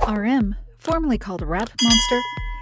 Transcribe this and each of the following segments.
RM, formerly called Rap Monster,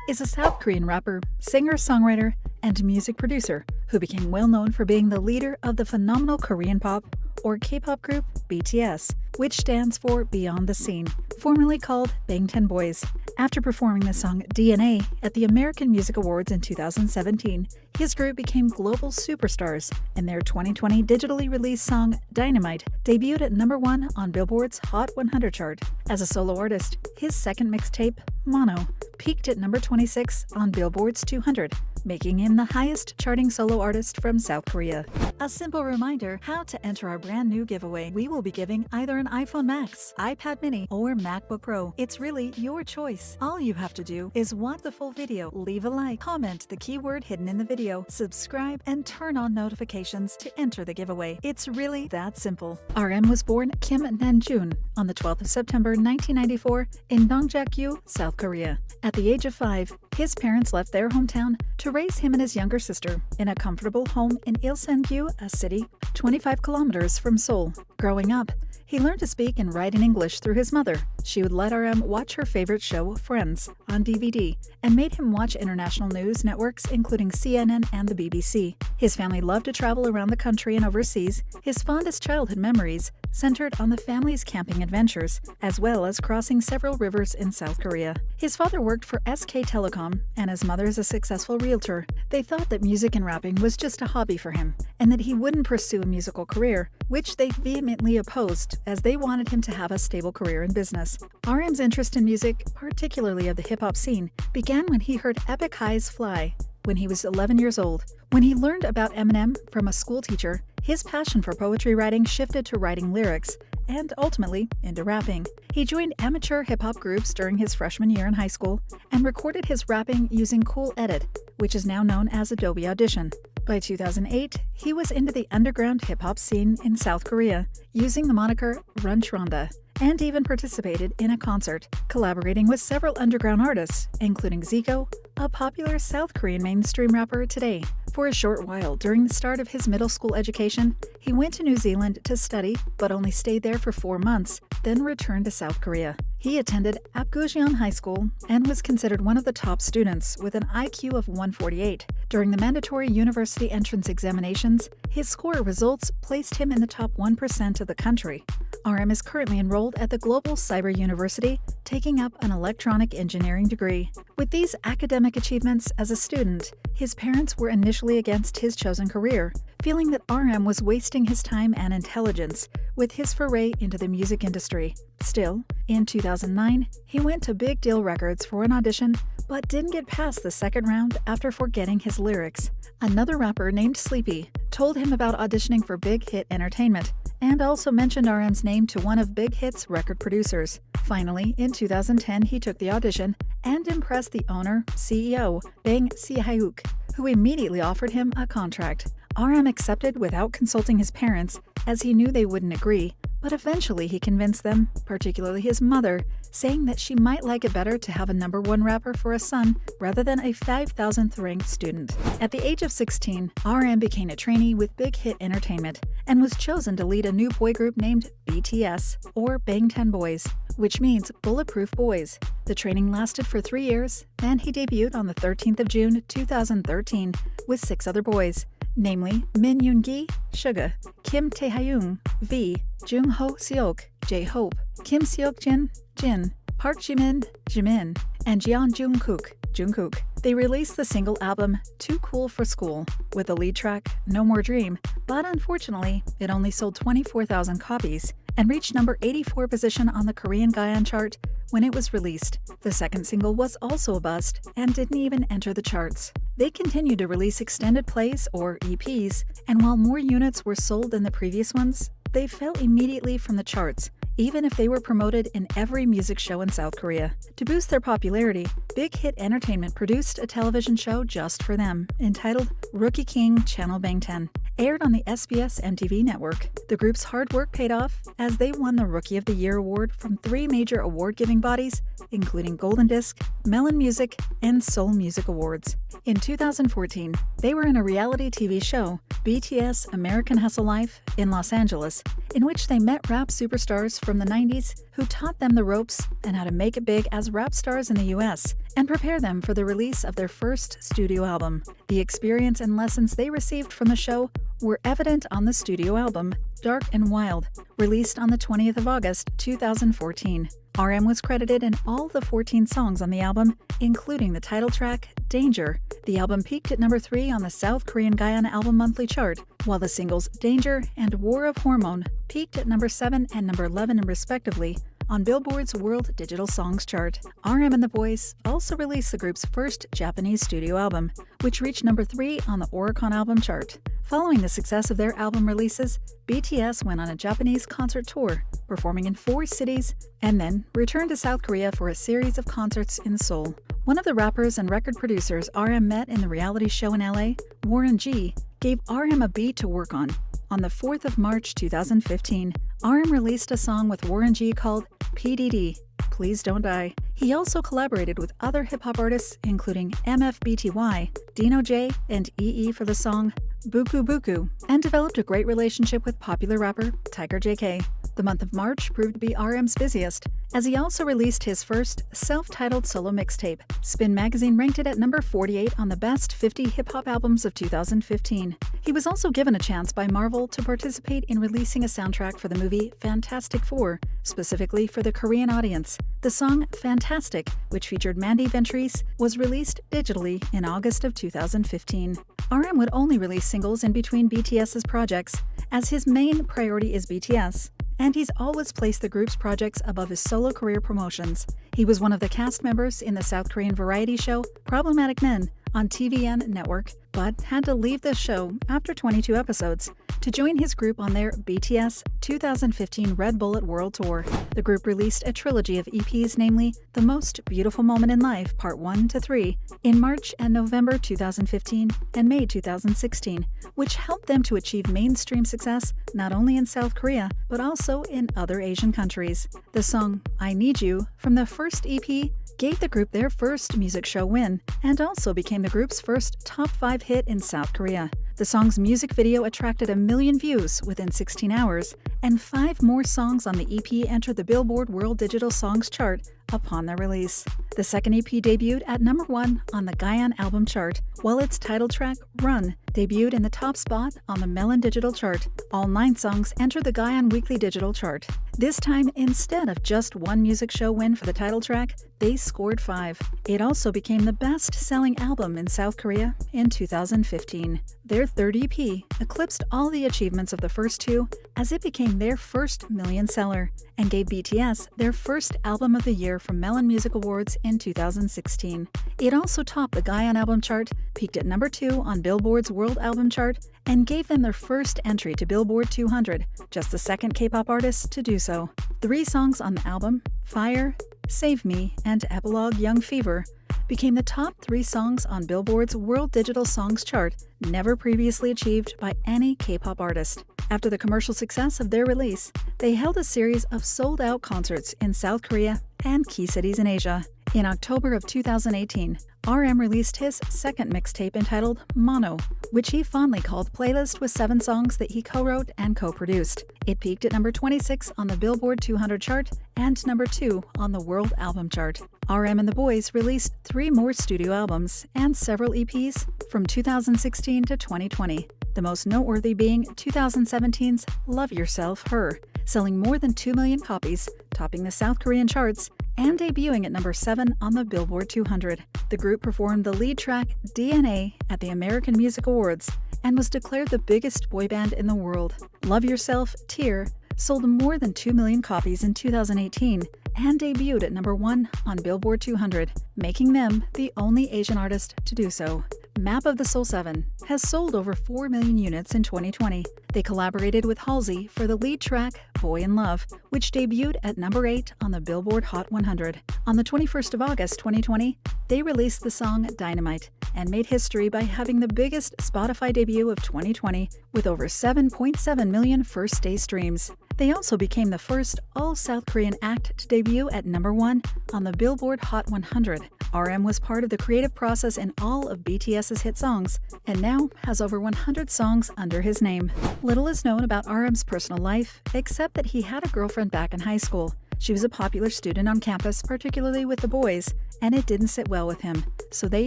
is a South Korean rapper, singer-songwriter, and music producer who became well known for being the leader of the phenomenal Korean pop or K-pop group BTS, which stands for Beyond the Scene, formerly called Bangtan Boys. After performing the song D.N.A. at the American Music Awards in 2017, his group became global superstars, and their 2020 digitally released song Dynamite debuted at #1 on Billboard's Hot 100 chart. As a solo artist, his second mixtape, Mono, peaked at #26 on Billboard's 200, making him the highest charting solo artist from South Korea. A simple reminder how to enter our brand new giveaway. We will be giving either an iPhone Max, iPad mini, or MacBook Pro. It's really your choice. All you have to do is watch the full video, leave a like, comment the keyword hidden in the video, subscribe, and turn on notifications to enter the giveaway. It's really that simple. RM was born Kim Namjoon on the 12th of September 1994 in Donggak-gu, South Korea. At the age of 5, his parents left their hometown to raise him and his younger sister in a comfortable home in Ilsan-gu, a city 25 kilometers from Seoul. Growing up, he learned to speak and write in English through his mother. She would let RM watch her favorite show, Friends, on DVD, and made him watch international news networks including CNN and the BBC. His family loved to travel around the country and overseas. His fondest childhood memories centered on the family's camping adventures, as well as crossing several rivers in South Korea. His father worked for SK Telecom, and his mother is a successful realtor. They thought that music and rapping was just a hobby for him, and that he wouldn't pursue a musical career, which they vehemently opposed, as they wanted him to have a stable career in business. RM's interest in music, particularly of the hip-hop scene, began when he heard Epic High's Fly when he was 11 years old. When he learned about Eminem from a school teacher, his passion for poetry writing shifted to writing lyrics, and ultimately into rapping. He joined amateur hip-hop groups during his freshman year in high school and recorded his rapping using Cool Edit, which is now known as Adobe Audition. By 2008, he was into the underground hip-hop scene in South Korea, using the moniker Runchronda, and even participated in a concert, collaborating with several underground artists, including Zico, a popular South Korean mainstream rapper today. For a short while during the start of his middle school education, he went to New Zealand to study, but only stayed there for 4 months, then returned to South Korea. He attended Apgujeon High School and was considered one of the top students with an IQ of 148. During the mandatory university entrance examinations, his score results placed him in the top 1% of the country. RM is currently enrolled at the Global Cyber University, taking up an electronic engineering degree. With these academic achievements as a student, his parents were initially against his chosen career, feeling that RM was wasting his time and intelligence with his foray into the music industry. Still, in 2009, he went to Big Deal Records for an audition, but didn't get past the second round after forgetting his lyrics. Another rapper named Sleepy told him about auditioning for Big Hit Entertainment, and also mentioned RM's name to one of Big Hit's record producers. Finally, in 2010, he took the audition and impressed the owner, CEO, Bang Si-hyuk, who immediately offered him a contract. RM accepted without consulting his parents, as he knew they wouldn't agree, but eventually he convinced them, particularly his mother, saying that she might like it better to have a #1 rapper for a son rather than a 5,000th ranked student. At the age of 16, RM became a trainee with Big Hit Entertainment and was chosen to lead a new boy group named BTS, or Bangtan Boys, which means Bulletproof Boys. The training lasted for 3 years, and he debuted on the 13th of June 2013 with 6 other boys, namely Min Yoon-gi, Suga, Kim Tae-hyung, V, Jung Ho-seok, J-Hope, Kim Seok-jin, Jin, Park Jimin, Jimin, and Jeon Jungkook, Jungkook. They released the single album Too Cool for School with the lead track No More Dream, but unfortunately, it only sold 24,000 copies and reached number 84 position on the Korean Gaon chart when it was released. The second single was also a bust and didn't even enter the charts. They continued to release extended plays, or EPs, and while more units were sold than the previous ones, they fell immediately from the charts, even if they were promoted in every music show in South Korea. To boost their popularity, Big Hit Entertainment produced a television show just for them, entitled Rookie King Channel Bangtan, aired on the SBS MTV network. The group's hard work paid off, as they won the Rookie of the Year award from 3 major award-giving bodies, including Golden Disc, Melon Music, and Soul Music Awards. In 2014, they were in a reality TV show BTS American Hustle Life in Los Angeles, in which they met rap superstars from the 90s who taught them the ropes and how to make it big as rap stars in the US and prepare them for the release of their first studio album. The experience and lessons they received from the show were evident on the studio album, Dark and Wild, released on the 20th of August, 2014. RM was credited in all the 14 songs on the album, including the title track, Danger. The album peaked at number 3 on the South Korean Gaon Album Monthly chart, while the singles Danger and War of Hormone peaked at number 7 and number 11 respectively on Billboard's World Digital Songs chart. RM and the Boys also released the group's first Japanese studio album, which reached number 3 on the Oricon album chart. Following the success of their album releases, BTS went on a Japanese concert tour, performing in 4 cities, and then returned to South Korea for a series of concerts in Seoul. One of the rappers and record producers RM met in the reality show in LA, Warren G, gave RM a beat to work on. On the 4th of March 2015, RM released a song with Warren G called PDD, Please Don't Die. He also collaborated with other hip-hop artists including MFBTY, D.N.A, and EE for the song Buku Buku, and developed a great relationship with popular rapper Tiger JK. The month of March proved to be RM's busiest, as he also released his first self-titled solo mixtape. Spin magazine ranked it at number 48 on the Best 50 Hip-Hop Albums of 2015. He was also given a chance by Marvel to participate in releasing a soundtrack for the movie Fantastic Four, specifically for the Korean audience. The song Fantastic, which featured Mandy Ventris, was released digitally in August of 2015. RM would only release singles in between BTS's projects, as his main priority is BTS, and he's always placed the group's projects above his solo career promotions. He was one of the cast members in the South Korean variety show Problematic Men on TVN Network, but had to leave the show after 22 episodes to join his group on their BTS 2015 Red Bullet World Tour. The group released a trilogy of EPs, namely The Most Beautiful Moment in Life Part 1 to 3, in March and November 2015 and May 2016, which helped them to achieve mainstream success not only in South Korea, but also in other Asian countries. The song I Need You from the first EP gave the group their first music show win, and also became the group's first top 5 hit in South Korea. The song's music video attracted 1 million views within 16 hours, and 5 more songs on the EP entered the Billboard World Digital Songs chart upon their release. The second EP debuted at number 1 on the Gaon album chart, while its title track, Run, debuted in the top spot on the Melon Digital chart. All 9 songs entered the Gaon Weekly Digital chart. This time, instead of just 1 music show win for the title track, they scored 5. It also became the best-selling album in South Korea in 2015. Their third EP eclipsed all the achievements of the first 2, as it became their first million seller, and gave BTS their first Album of the Year from Melon Music Awards in 2016. It also topped the Gaon album chart, peaked at number 2 on Billboard's World Album chart, and gave them their first entry to Billboard 200, just the second K-pop artist to do so. 3 songs on the album, Fire, Save Me, and Epilogue Young Fever, became the top 3 songs on Billboard's World Digital Songs chart, never previously achieved by any K-pop artist. After the commercial success of their release, they held a series of sold-out concerts in South Korea and key cities in Asia. In October of 2018, RM released his second mixtape entitled Mono, which he fondly called Playlist with 7 songs that he co-wrote and co-produced. It peaked at number 26 on the Billboard 200 chart and number 2 on the World Album chart. RM and the Boys released 3 more studio albums and several EPs from 2016 to 2020, the most noteworthy being 2017's Love Yourself, Her, selling more than 2 million copies, topping the South Korean charts, and debuting at number 7 on the Billboard 200. The group performed the lead track D.N.A. at the American Music Awards and was declared the biggest boy band in the world. Love Yourself, Tear sold more than 2 million copies in 2018 and debuted at number 1 on Billboard 200, making them the only Asian artist to do so. Map of the Soul 7 has sold over 4 million units in 2020. They collaborated with Halsey for the lead track Boy in Love, which debuted at number 8 on the Billboard Hot 100. On the 21st of August 2020, they released the song Dynamite and made history by having the biggest Spotify debut of 2020 with over 7.7 million first-day streams. They also became the first all-South Korean act to debut at #1 on the Billboard Hot 100. RM was part of the creative process in all of BTS's hit songs, and now has over 100 songs under his name. Little is known about RM's personal life, except that he had a girlfriend back in high school. She was a popular student on campus, particularly with the boys, and it didn't sit well with him, so they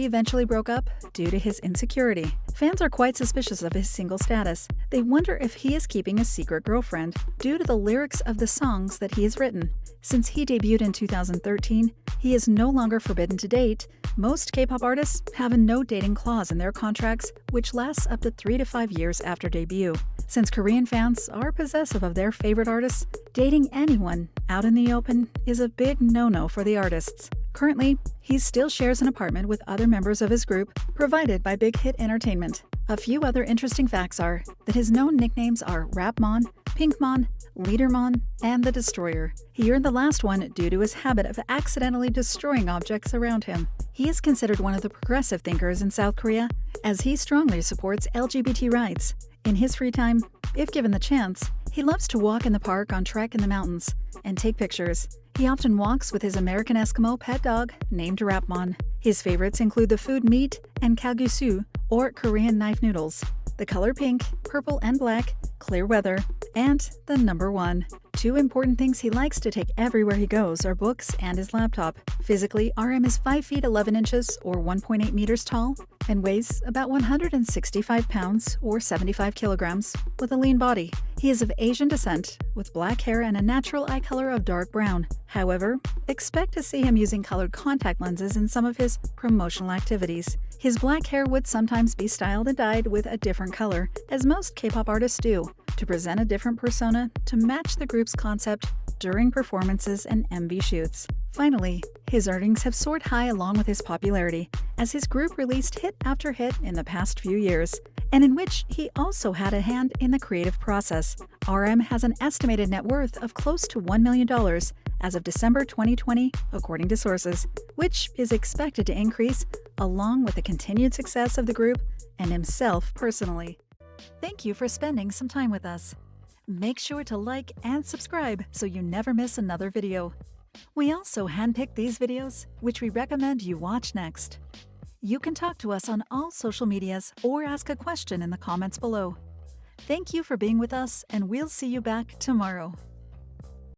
eventually broke up due to his insecurity. Fans are quite suspicious of his single status. They wonder if he is keeping a secret girlfriend due to the lyrics of the songs that he has written. Since he debuted in 2013, he is no longer forbidden to date. Most K-pop artists have a no dating clause in their contracts, which lasts up to 3 to 5 years after debut. Since Korean fans are possessive of their favorite artists, dating anyone out in the open is a big no-no for the artists. Currently, he still shares an apartment with other members of his group, provided by Big Hit Entertainment. A few other interesting facts are that his known nicknames are Rapmon, Pinkmon, Leadermon, and the Destroyer. He earned the last one due to his habit of accidentally destroying objects around him. He is considered one of the progressive thinkers in South Korea, as he strongly supports LGBT rights. In his free time, if given the chance, he loves to walk in the park on trek in the mountains and take pictures. He often walks with his American Eskimo pet dog named Rapmon. His favorites include the food meat and kalguksu, or Korean knife noodles, the color pink, purple and black, clear weather, and the #1. Two important things he likes to take everywhere he goes are books and his laptop. Physically, RM is 5 feet 11 inches or 1.8 meters tall and weighs about 165 pounds or 75 kilograms with a lean body. He is of Asian descent with black hair and a natural eye color of dark brown. However, expect to see him using colored contact lenses in some of his promotional activities. His black hair would sometimes be styled and dyed with a different color, as most K-pop artists do, to present a different persona to match the group's concept during performances and MV shoots. Finally, his earnings have soared high along with his popularity, as his group released hit after hit in the past few years, and in which he also had a hand in the creative process. RM has an estimated net worth of close to $1 million as of December 2020, according to sources, which is expected to increase along with the continued success of the group and himself personally. Thank you for spending some time with us. Make sure to like and subscribe so you never miss another video. We also handpick these videos, which we recommend you watch next. You can talk to us on all social medias or ask a question in the comments below. Thank you for being with us, and we'll see you back tomorrow.